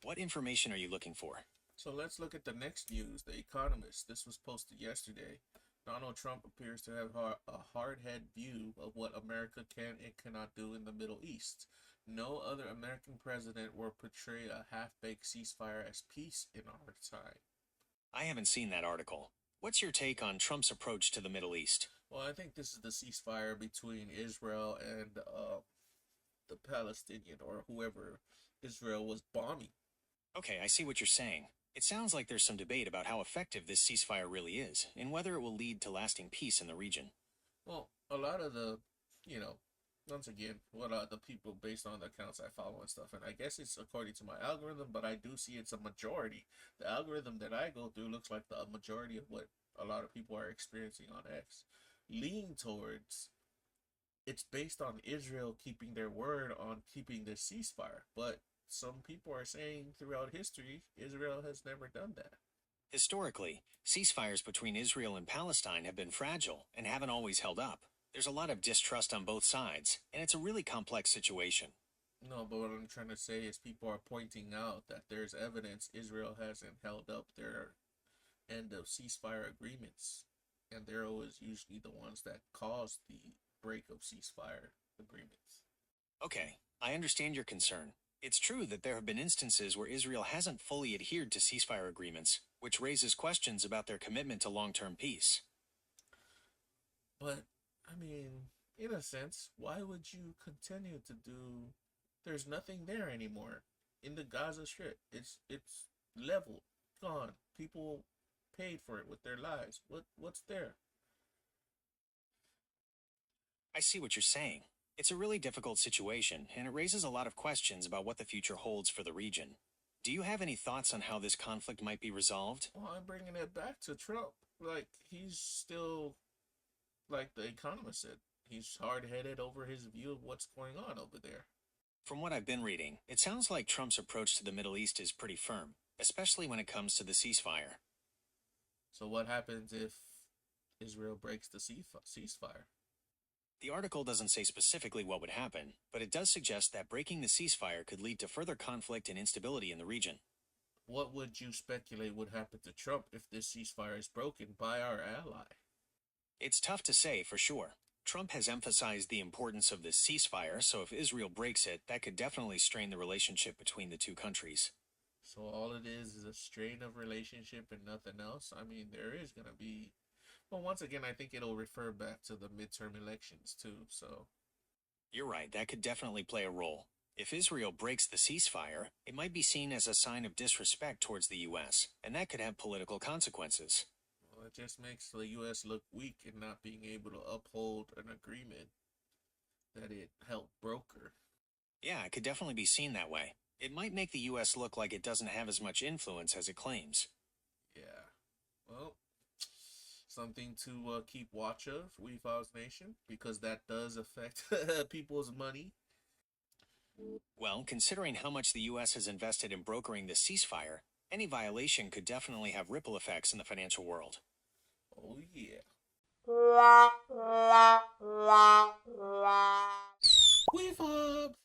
What information are you looking for? So let's look at the next news. The Economist. This was posted yesterday. Donald Trump appears to have a hard-head view of what America can and cannot do in the Middle East. No other American president will portray a half-baked ceasefire as peace in our time. I haven't seen that article. What's your take on Trump's approach to the Middle East? Well, I think this is the ceasefire between Israel and the Palestinian or whoever Israel was bombing. Okay, I see what you're saying. It sounds like there's some debate about how effective this ceasefire really is, and whether it will lead to lasting peace in the region. Well, a lot of the, you know, once again, what the people based on the accounts I follow and stuff, and I guess it's according to my algorithm, but I do see it's a majority. The algorithm that I go through looks like the majority of what a lot of people are experiencing on X, lean towards it's based on Israel keeping their word on keeping the ceasefire, but some people are saying throughout history, Israel has never done that. Historically, ceasefires between Israel and Palestine have been fragile and haven't always held up. There's a lot of distrust on both sides, and it's a really complex situation. No, but what I'm trying to say is people are pointing out that there's evidence Israel hasn't held up their end of ceasefire agreements, and they're always usually the ones that cause the break of ceasefire agreements. Okay, I understand your concern. It's true that there have been instances where Israel hasn't fully adhered to ceasefire agreements, which raises questions about their commitment to long-term peace. But, I mean, in a sense, why would you continue to do... There's nothing there anymore. In the Gaza Strip, it's leveled, gone. People paid for it with their lives. What's there? I see what you're saying. It's a really difficult situation, and it raises a lot of questions about what the future holds for the region. Do you have any thoughts on how this conflict might be resolved? Well, I'm bringing it back to Trump. Like, he's still, like the Economist said, he's hard-headed over his view of what's going on over there. From what I've been reading, it sounds like Trump's approach to the Middle East is pretty firm, especially when it comes to the ceasefire. So what happens if Israel breaks the ceasefire? The article doesn't say specifically what would happen, but it does suggest that breaking the ceasefire could lead to further conflict and instability in the region. What would you speculate would happen to Trump if this ceasefire is broken by our ally? It's tough to say for sure. Trump has emphasized the importance of this ceasefire, so if Israel breaks it, that could definitely strain the relationship between the two countries. So all it is a strain of relationship and nothing else? I mean, there is going to be... Well, once again, I think it'll refer back to the midterm elections too, so... You're right, that could definitely play a role. If Israel breaks the ceasefire, it might be seen as a sign of disrespect towards the U.S., and that could have political consequences. Well, it just makes the U.S. look weak in not being able to uphold an agreement that it helped broker. Yeah, it could definitely be seen that way. It might make the U.S. look like it doesn't have as much influence as it claims. Yeah. Well, something to keep watch of, Wefobz Nation, because that does affect people's money. Well, considering how much the U.S. has invested in brokering the ceasefire, any violation could definitely have ripple effects in the financial world. Oh, yeah. Wefobz!